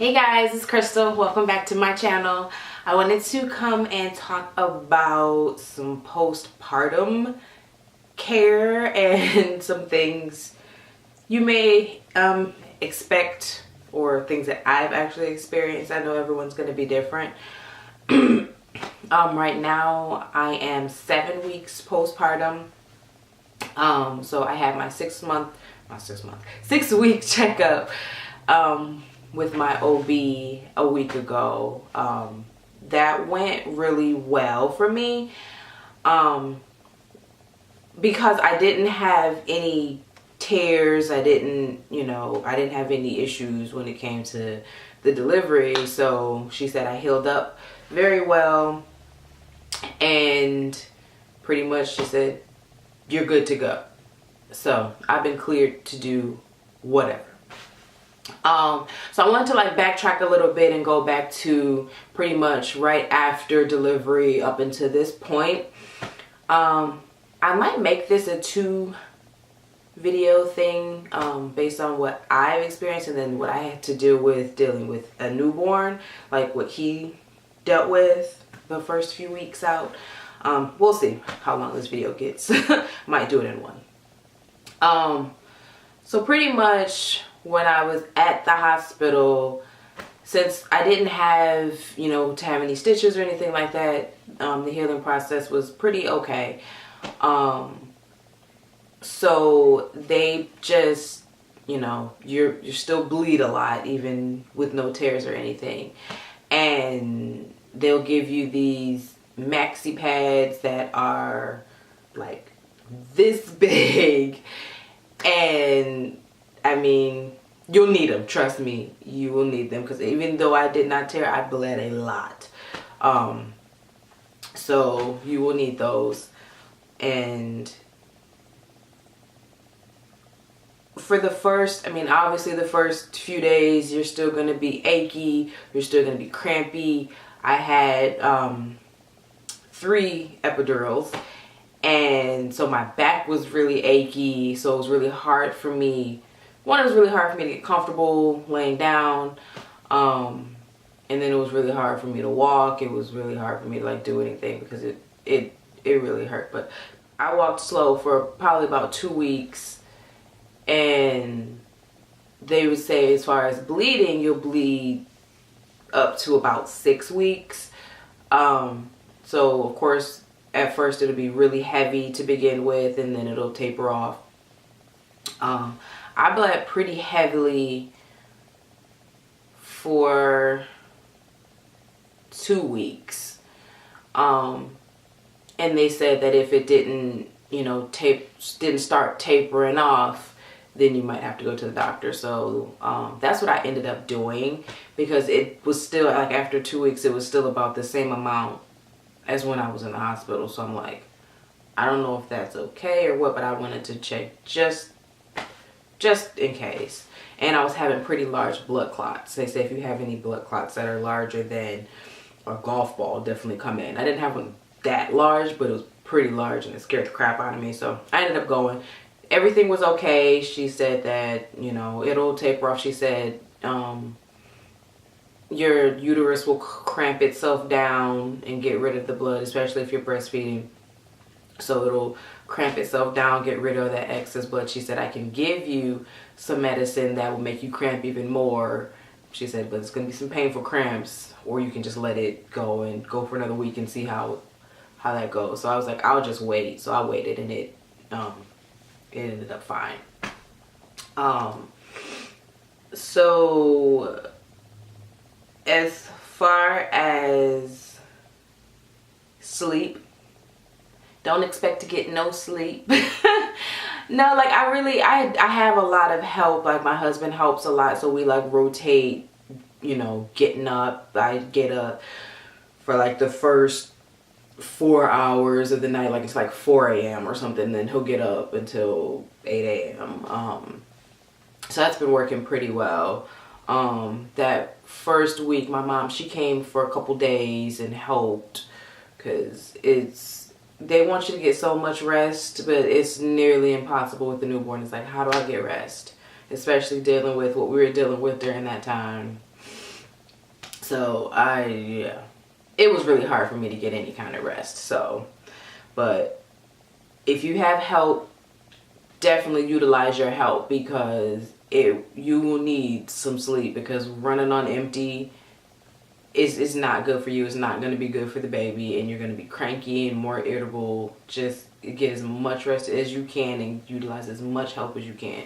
Hey guys, it's Crystal. Welcome back to my channel. I wanted to come and talk about some postpartum care and some things you may expect, or things that I've actually experienced. I know everyone's going to be different. Right now I am 7 weeks postpartum. So I had my 6 week checkup with my OB a week ago. That went really well for me because I didn't have any tears. I didn't have any issues when it came to the delivery. So she said I healed up very well, and pretty much she said you're good to go. So I've been cleared to do whatever. So I wanted to backtrack a little bit and go back to pretty much right after delivery up until this point. I might make this a 2 video thing based on what I've experienced and then what I had to deal with dealing with a newborn, like what he dealt with the first few weeks out. We'll see how long this video gets. Might do it in one. So pretty much when I was at the hospital, since I didn't have, to have any stitches or anything like that, the healing process was pretty okay. So they just, you're still bleed a lot even with no tears or anything. And they'll give you these maxi pads that are like this big, and I mean, you'll need them. Trust me, you will need them, because even though I did not tear, I bled a lot. So you will need those. And for the first, obviously the first few days, you're still going to be achy. You're still going to be crampy. I had 3 epidurals. And so my back was really achy. So it was really hard for me. One, it was really hard for me to get comfortable laying down. And then it was really hard for me to walk. It was really hard for me to do anything because it really hurt. But I walked slow for probably about 2 weeks. And they would say as far as bleeding, you'll bleed up to about 6 weeks. So of course, at first it'll be really heavy to begin with, and then it'll taper off. I bled pretty heavily for 2 weeks. And they said that if it didn't, didn't start tapering off, then you might have to go to the doctor. So that's what I ended up doing, because it was still after 2 weeks, it was still about the same amount as when I was in the hospital. So I'm like, I don't know if that's okay or what, but I wanted to check just in case. And I was having pretty large blood clots. They say if you have any blood clots that are larger than a golf ball, definitely come in. I didn't have one that large, but it was pretty large, and it scared the crap out of me. So I ended up going. Everything was okay. She said that, it'll taper off. She said your uterus will cramp itself down and get rid of the blood, especially if you're breastfeeding. So it'll cramp itself down, get rid of that excess blood. She said I can give you some medicine that will make you cramp even more. She said, but it's going to be some painful cramps, or you can just let it go and go for another week and see how that goes. So I was like, I'll just wait. So I waited, and it ended up fine. So as far as sleep, don't expect to get no sleep. No, I have a lot of help. My husband helps a lot, so we rotate, getting up. I get up for the first 4 hours of the night, it's 4 a.m. or something, then he'll get up until 8 a.m. So that's been working pretty well. That first week, my mom, she came for a couple days and helped, because they want you to get so much rest, but it's nearly impossible with the newborn. It's how do I get rest? Especially dealing with what we were dealing with during that time. So yeah, it was really hard for me to get any kind of rest. So, but if you have help, definitely utilize your help, because you will need some sleep, because running on empty is not good for you. It's not going to be good for the baby, and you're going to be cranky and more irritable. Just get as much rest as you can and utilize as much help as you can.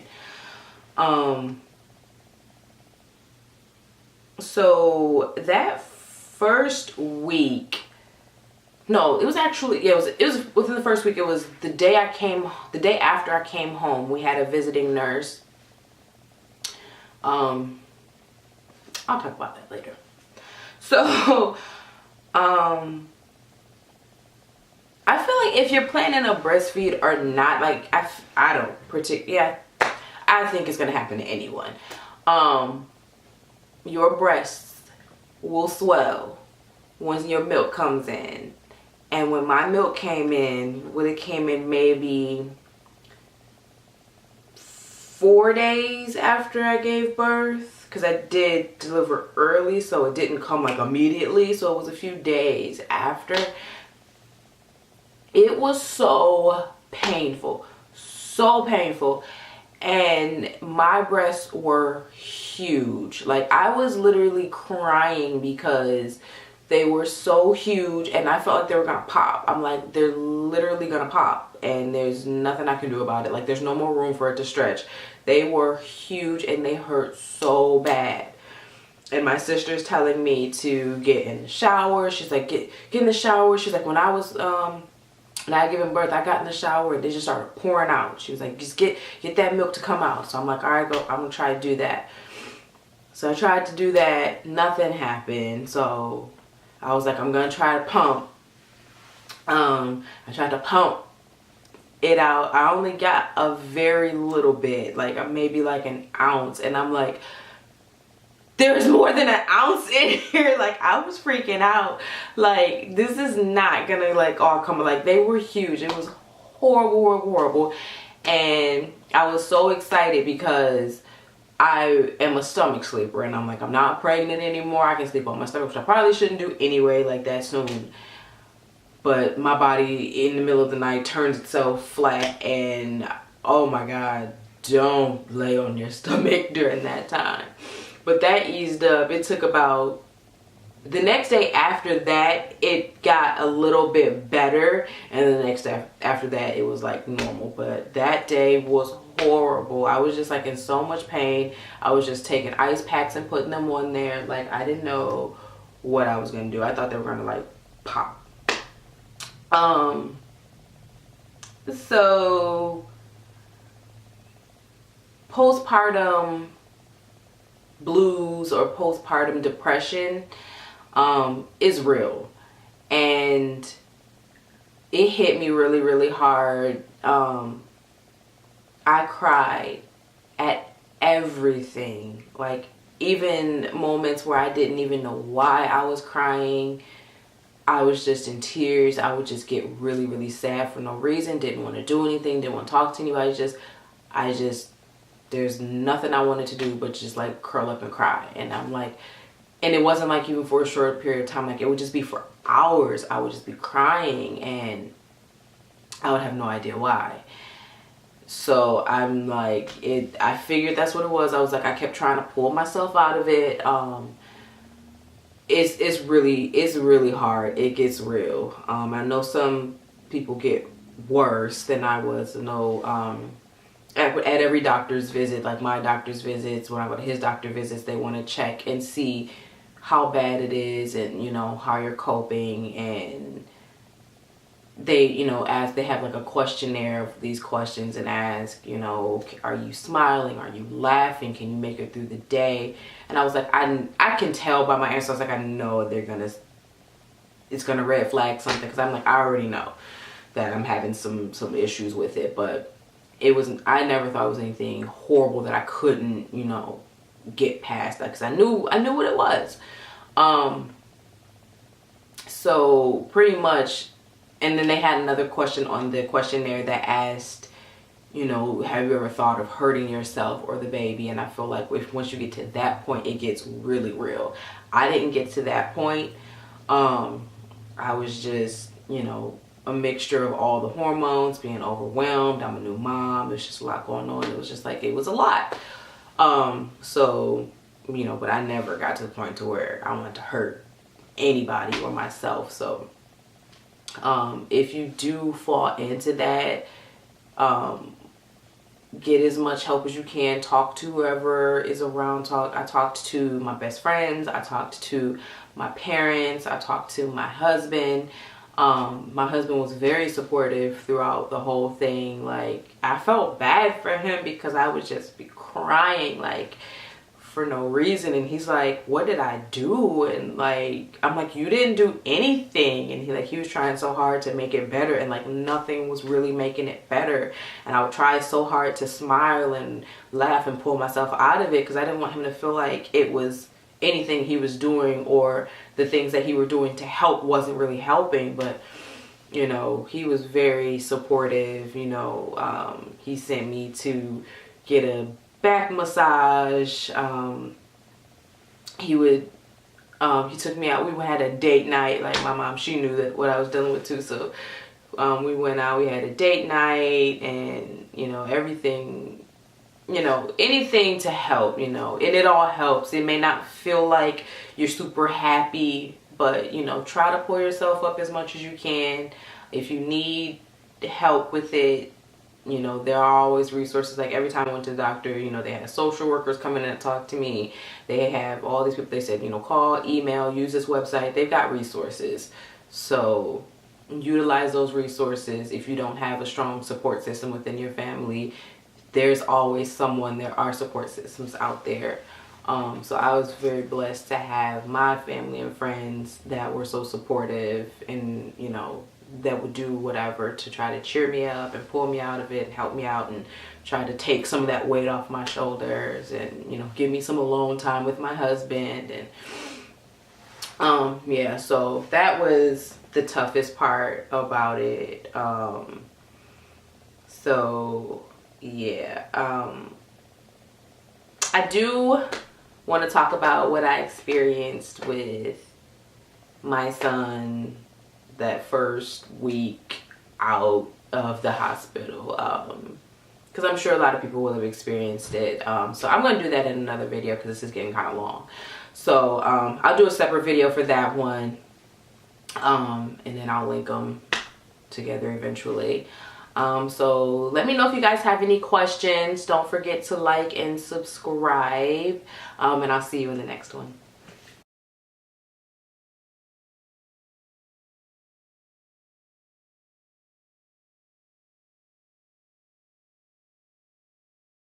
So that first week, no, it was actually, yeah, it was within the first week. It was the day after I came home, we had a visiting nurse. I'll talk about that later. So, I feel like if you're planning to breastfeed or not, like, I think it's going to happen to anyone. Your breasts will swell once your milk comes in. And when my milk came in, it came in maybe 4 days after I gave birth, because I did deliver early, so it didn't come like immediately, so it was a few days after. It was so painful, and my breasts were huge. Like, I was literally crying because they were so huge, and I felt like they were gonna pop. I'm like, they're literally gonna pop, and there's nothing I can do about it. Like, there's no more room for it to stretch. They were huge, and they hurt so bad. And my sister's telling me to get in the shower. She's like, get in the shower. She's like, when I was when I had given birth, I got in the shower and they just started pouring out. She was like, just get that milk to come out. So I'm like, all right, I'm gonna try to do that. So I tried to do that. Nothing happened. So I was like, I'm gonna try to pump. I tried to pump it out. I only got a very little bit, like maybe like an ounce. And I'm like, there's more than an ounce in here. Like, I was freaking out. Like, this is not gonna like all come. Like, they were huge. It was horrible. And I was so excited because I am a stomach sleeper, and I'm like, I'm not pregnant anymore. I can sleep on my stomach, which I probably shouldn't do anyway, like that soon. But my body in the middle of the night turns itself flat, and oh my God, don't lay on your stomach during that time. But that eased up. It took about, the next day after that, it got a little bit better. And the next day after that, it was like normal. But that day was horrible. I was just like in so much pain. I was just taking ice packs and putting them on there. Like, I didn't know what I was going to do. I thought they were going to like pop. So postpartum blues or postpartum depression is real, and it hit me really hard. I cried at everything, like even moments where I didn't even know why I was crying. I was just in tears. I would just get really sad for no reason. Didn't want to do anything, didn't want to talk to anybody. There's nothing I wanted to do but just like curl up and cry. And I'm like, and it wasn't like even for a short period of time. Like, it would just be for hours. I would just be crying, and I would have no idea why. So I'm like, I figured that's what it was. I was like, I kept trying to pull myself out of it. It's really hard. It gets real. I know some people get worse than I was. At every doctor's visit, like my doctor's visits, when I go to his doctor visits, they want to check and see how bad it is, and how you're coping. And they they have like a questionnaire of these questions and ask, are you smiling, are you laughing, can you make it through the day? And I was like, I can tell by my answer. I was like, I know it's gonna red flag something, because I'm like, I already know that I'm having some issues with it. But I never thought it was anything horrible that I couldn't get past that, because I knew what it was. So pretty much. And then they had another question on the questionnaire that asked, you know, have you ever thought of hurting yourself or the baby? And I feel like once you get to that point, it gets really real. I didn't get to that point. I was just, you know, a mixture of all the hormones, being overwhelmed. I'm a new mom. There's just a lot going on. It was just like, it was a lot. So, you know, but I never got to the point to where I wanted to hurt anybody or myself. So, if you do fall into that, get as much help as you can. Talk to whoever is around. I talked to my best friends. I talked to my parents. I talked to my husband. My husband was very supportive throughout the whole thing. Like, I felt bad for him because I would just be crying like for no reason, and he's like, what did I do? And like, I'm like, you didn't do anything. And he was trying so hard to make it better, and like nothing was really making it better. And I would try so hard to smile and laugh and pull myself out of it, because I didn't want him to feel like it was anything he was doing or the things that he were doing to help wasn't really helping. But you know, he was very supportive. You know, he sent me to get a back massage. He took me out. We had a date night. Like, my mom, she knew that what I was dealing with too. So we went out, we had a date night, and you know, everything, you know, anything to help, you know, and it all helps. It may not feel like you're super happy, but you know, try to pull yourself up as much as you can. If you need help with it, you know, there are always resources. Like, every time I went to the doctor, you know, they had social workers come in and talk to me. They have all these people. They said, you know, call, email, use this website. They've got resources. So utilize those resources. If you don't have a strong support system within your family, there's always someone. There are support systems out there. So I was very blessed to have my family and friends that were so supportive, and you know, that would do whatever to try to cheer me up and pull me out of it and help me out and try to take some of that weight off my shoulders, and you know, give me some alone time with my husband. And yeah, so that was the toughest part about it. So yeah, I do want to talk about what I experienced with my son that first week out of the hospital, because I'm sure a lot of people will have experienced it. So I'm going to do that in another video, because this is getting kind of long. So I'll do a separate video for that one, and then I'll link them together eventually. So let me know if you guys have any questions. Don't forget to like and subscribe, and I'll see you in the next one.